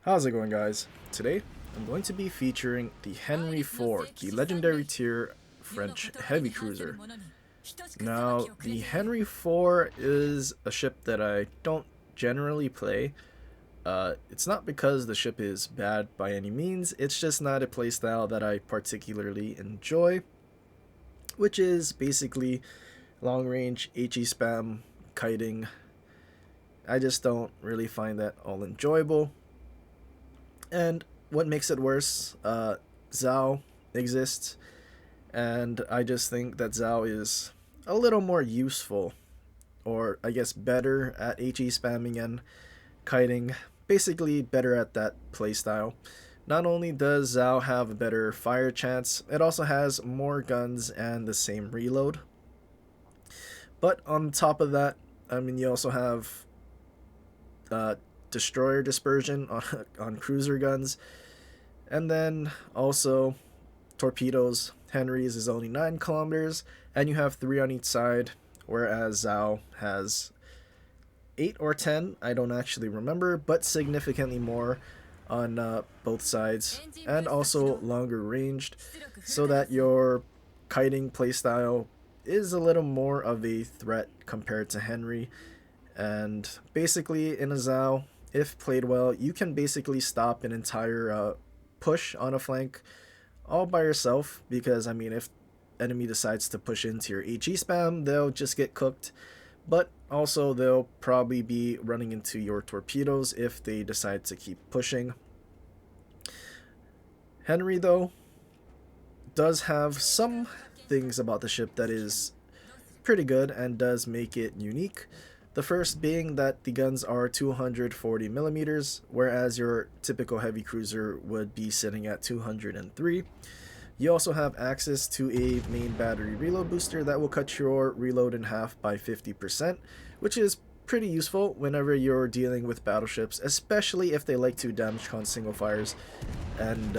How's it going, guys? Today I'm going to be featuring the Henri 4, the legendary tier French heavy cruiser. Now, the Henri 4 is a ship that I don't generally play. It's not because the ship is bad by any means, it's just not a playstyle that I particularly enjoy, which is basically long range HE spam kiting. I just don't really find that all enjoyable. And what makes it worse, Zhao exists, and I just think that Zhao is a little more useful, or I guess better at HE spamming and kiting, basically better at that playstyle. Not only does Zhao have a better fire chance, it also has more guns and the same reload. But on top of that, I mean, you also have uh, destroyer dispersion on cruiser guns, and then also torpedoes. Henry's is only 9 kilometers, and you have 3 on each side, whereas Zhao has 8 or 10, I don't actually remember, but significantly more on both sides, and also longer ranged, so that your kiting playstyle is a little more of a threat compared to Henry. And basically, in a Zhao, if played well, you can basically stop an entire push on a flank all by yourself, because I mean, if enemy decides to push into your HE spam, they'll just get cooked, but also they'll probably be running into your torpedoes if they decide to keep pushing. Henry, though, does have some things about the ship that is pretty good and does make it unique. The first being that the guns are 240 millimeters, whereas your typical heavy cruiser would be sitting at 203. You also have access to a main battery reload booster that will cut your reload in half by 50%, which is pretty useful whenever you're dealing with battleships, especially if they like to damage con single fires and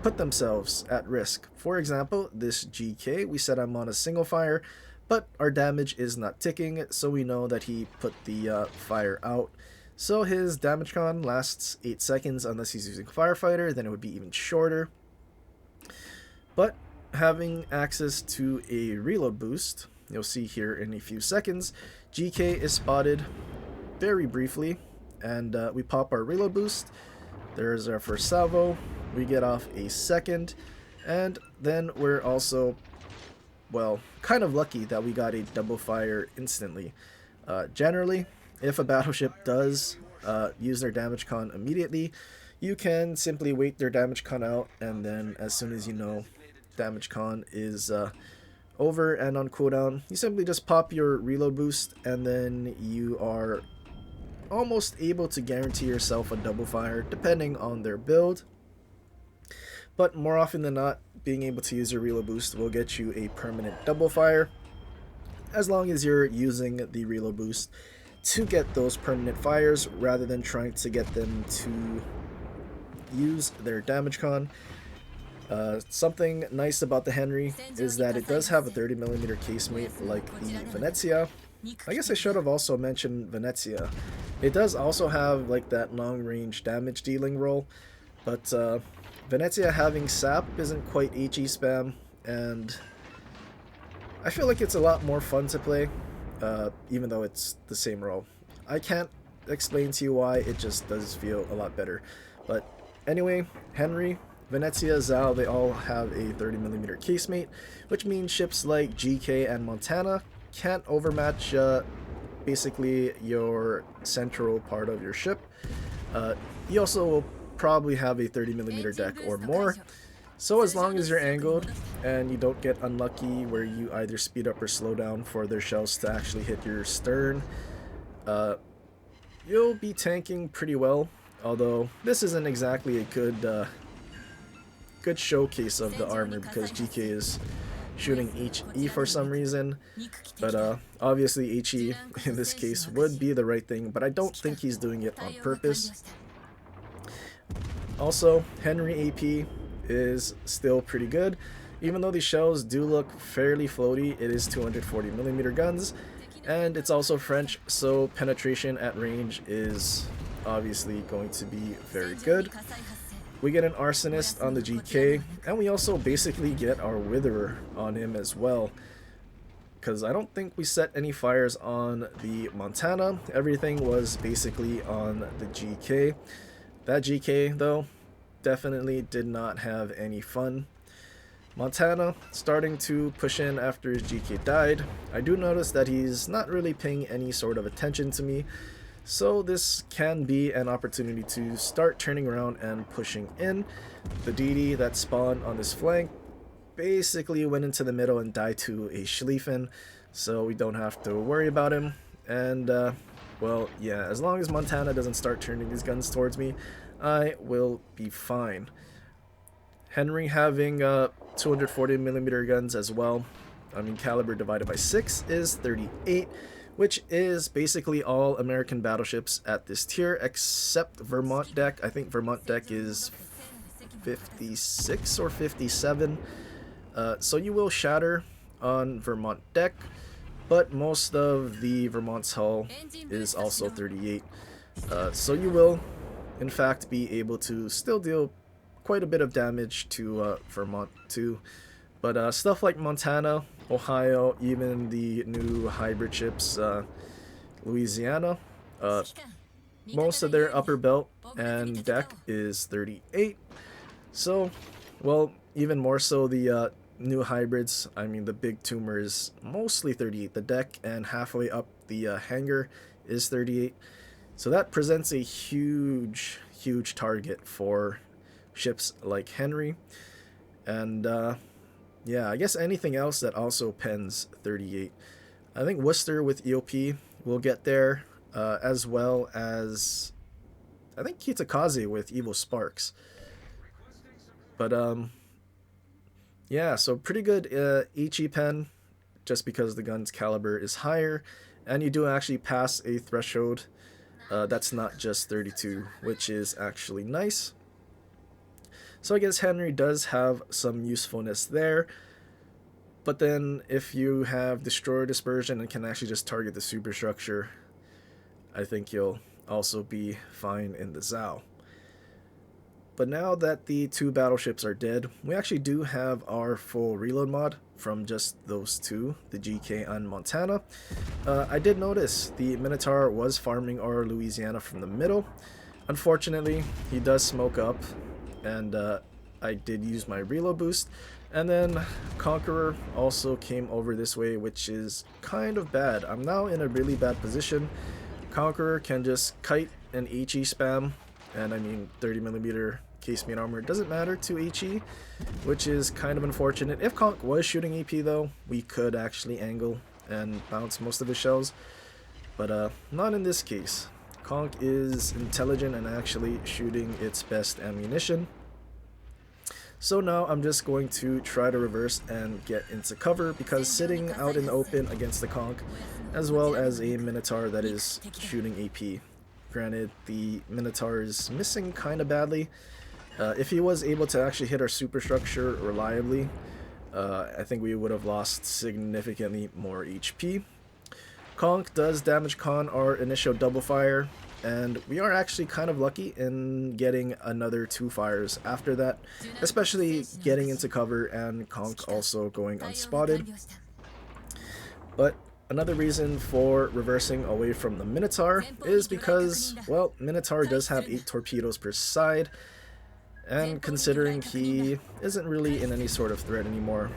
put themselves at risk. For example, this GK, we said I'm on a single fire, but our damage is not ticking, so we know that he put the fire out. So his damage con lasts 8 seconds unless he's using firefighter, then it would be even shorter. But having access to a reload boost, you'll see here in a few seconds, GK is spotted very briefly, and we pop our reload boost. There's our first salvo, we get off a second, and then we're also, well, kind of lucky that we got a double fire instantly. Generally, if a battleship does use their damage con immediately, you can simply wait their damage con out, and then as soon as you know damage con is over and on cooldown, you simply just pop your reload boost, and then you are almost able to guarantee yourself a double fire depending on their build. But more often than not, being able to use your reload boost will get you a permanent double fire, as long as you're using the reload boost to get those permanent fires rather than trying to get them to use their damage con. Something nice about the Henry is that it does have a 30mm casemate like the Venezia. I guess I should have also mentioned Venezia. It does also have like that long range damage dealing role, but Venezia having sap isn't quite HE spam, and I feel like it's a lot more fun to play, even though it's the same role. I can't explain to you why, it just does feel a lot better. But anyway, Henry, Venezia, Zhao, they all have a 30mm casemate, which means ships like GK and Montana can't overmatch basically your central part of your ship. You also will probably have a 30mm deck or more, so as long as you're angled and you don't get unlucky where you either speed up or slow down for their shells to actually hit your stern, you'll be tanking pretty well. Although this isn't exactly a good showcase of the armor, because GK is shooting HE for some reason, but obviously HE in this case would be the right thing, but I don't think he's doing it on purpose. Also, Henry AP is still pretty good. Even though these shells do look fairly floaty, it is 240mm guns, and it's also French, so penetration at range is obviously going to be very good. We get an Arsonist on the GK, and we also basically get our Witherer on him as well. Because I don't think we set any fires on the Montana. Everything was basically on the GK. That GK, though, definitely did not have any fun. Montana starting to push in after his GK died. I do notice that he's not really paying any sort of attention to me, so this can be an opportunity to start turning around and pushing in. The DD that spawned on this flank basically went into the middle and died to a Schlieffen, so we don't have to worry about him. And well, yeah, as long as Montana doesn't start turning his guns towards me, I will be fine. Henri having 240mm guns as well. I mean, caliber divided by 6 is 38, which is basically all American battleships at this tier, except Vermont deck. I think Vermont deck is 56 or 57. So you will shatter on Vermont deck, but most of the Vermont's hull is also 38. So you will, in fact, be able to still deal quite a bit of damage to Vermont too. But stuff like Montana, Ohio, even the new hybrid ships, Louisiana, most of their upper belt and deck is 38. So, well, even more so the new hybrids. I mean, the big tumor is mostly 38. The deck and halfway up the hangar is 38. So that presents a huge target for ships like Henri. And yeah, I guess anything else that also pens 38. I think Worcester with EOP will get there, as well as I think Kitakaze with Evil Sparks. But yeah, so pretty good Ichi pen, just because the gun's caliber is higher, and you do actually pass a threshold that's not just 32, which is actually nice. So I guess Henri does have some usefulness there, but then if you have Destroyer Dispersion and can actually just target the superstructure, I think you'll also be fine in the Zao. But now that the two battleships are dead, we actually do have our full reload mod from just those two, the GK and Montana. I did notice the Minotaur was farming our Louisiana from the middle. Unfortunately, he does smoke up, and I did use my reload boost. And then Conqueror also came over this way, which is kind of bad. I'm now in a really bad position. Conqueror can just kite and HE spam, and I mean 30mm casemate armor doesn't matter to HE, which is kind of unfortunate. If Conk was shooting AP though, we could actually angle and bounce most of his shells, but not in this case. Conk is intelligent and actually shooting its best ammunition. So now I'm just going to try to reverse and get into cover, because sitting out in the open against the Conk, as well as a Minotaur that is shooting AP. Granted, the Minotaur is missing kind of badly. If he was able to actually hit our superstructure reliably, I think we would have lost significantly more HP. Conk does damage con our initial double fire, and we are actually kind of lucky in getting another 2 fires after that, especially getting into cover and Conk also going unspotted. But another reason for reversing away from the Minotaur is because, well, Minotaur does have 8 torpedoes per side, and considering he isn't really in any sort of threat anymore,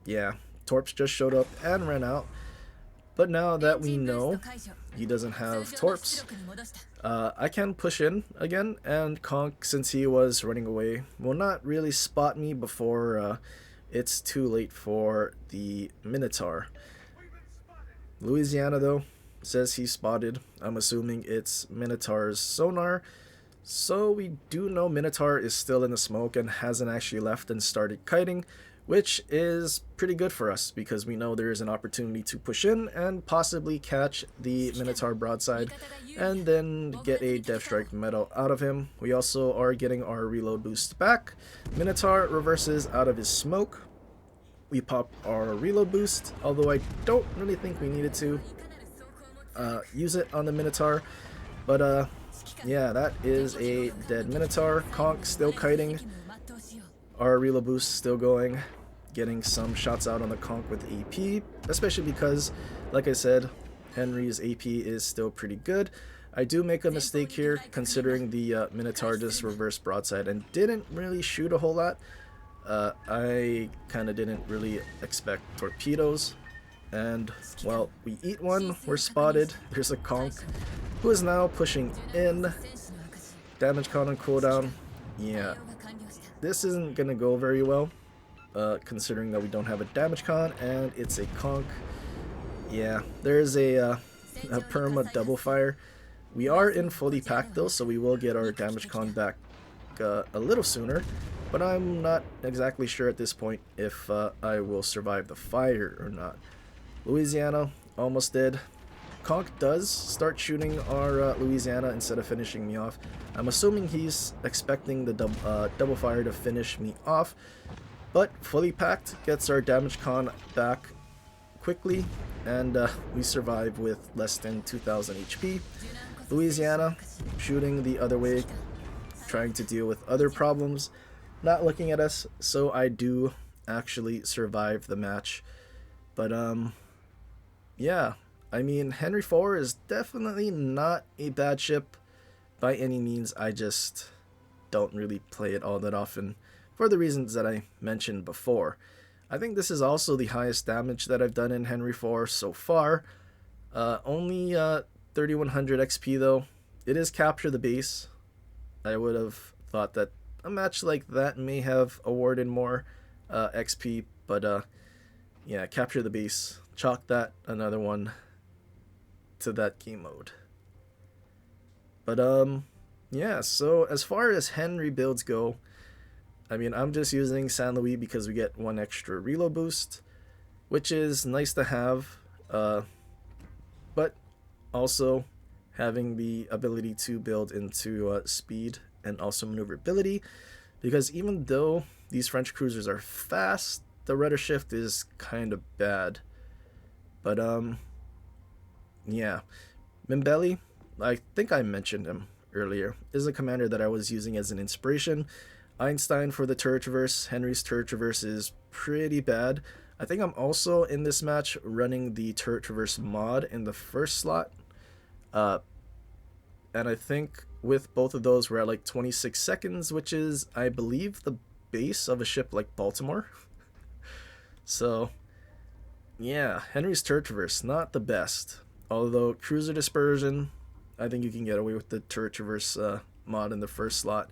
yeah, Torps just showed up and ran out. But now that we know he doesn't have Torps, I can push in again, and Conk, since he was running away, will not really spot me before it's too late for the Minotaur. Louisiana, though, says he's spotted. I'm assuming it's Minotaur's sonar. So we do know Minotaur is still in the smoke and hasn't actually left and started kiting, which is pretty good for us because we know there is an opportunity to push in and possibly catch the Minotaur broadside and then get a Death Strike medal out of him. We also are getting our reload boost back. Minotaur reverses out of his smoke. We pop our reload boost, although I don't really think we needed to use it on the Minotaur. But yeah, that is a dead Minotaur. Conch still kiting. Our reload boost still going. Getting some shots out on the Conch with AP, especially because, like I said, Henry's AP is still pretty good. I do make a mistake here, considering the Minotaur just reversed broadside and didn't really shoot a whole lot. I kind of didn't really expect torpedoes. And, well, we eat one, we're spotted. There's a Conch who is now pushing in. Damage con on cooldown. Yeah, this isn't going to go very well, considering that we don't have a damage con and it's a Conch. Yeah, there's a perma double fire. We are in fully packed though, so we will get our damage con back a little sooner. But I'm not exactly sure at this point if I will survive the fire or not. Louisiana, almost dead. Conch does start shooting our Louisiana instead of finishing me off. I'm assuming he's expecting the double fire to finish me off. But fully packed gets our damage con back quickly, and we survive with less than 2000 HP. Louisiana shooting the other way, trying to deal with other problems, not looking at us, so I do actually survive the match. But yeah, I mean, Henry IV is definitely not a bad ship by any means. I just don't really play it all that often for the reasons that I mentioned before. I think this is also the highest damage that I've done in Henry IV so far. Only 3100 XP though. It is capture the base. I would have thought that a match like that may have awarded more XP, but yeah, capture the base. Chalk that another one to that game mode. But yeah, so as far as Henry builds go, I mean, I'm just using San Luis because we get one extra reload boost, which is nice to have, but also having the ability to build into speed and also maneuverability, because even though these French cruisers are fast, the rudder shift is kind of bad. But yeah, Mimbelli, I think I mentioned him earlier, is a commander that I was using as an inspiration. Einstein for the turret traverse. Henry's turret traverse is pretty bad. I think I'm also in this match running the turret traverse mod in the first slot. And I think with both of those we're at like 26 seconds, which is, I believe, the base of a ship like Baltimore. So yeah, Henry's turret traverse, not the best. Although cruiser dispersion, I think you can get away with the turret traverse mod in the first slot.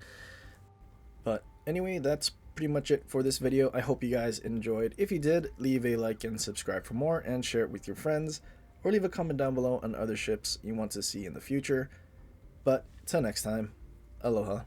But anyway, that's pretty much it for this video. I hope you guys enjoyed. If you did, leave a like and subscribe for more, and share it with your friends, or leave a comment down below on other ships you want to see in the future. But till next time, aloha.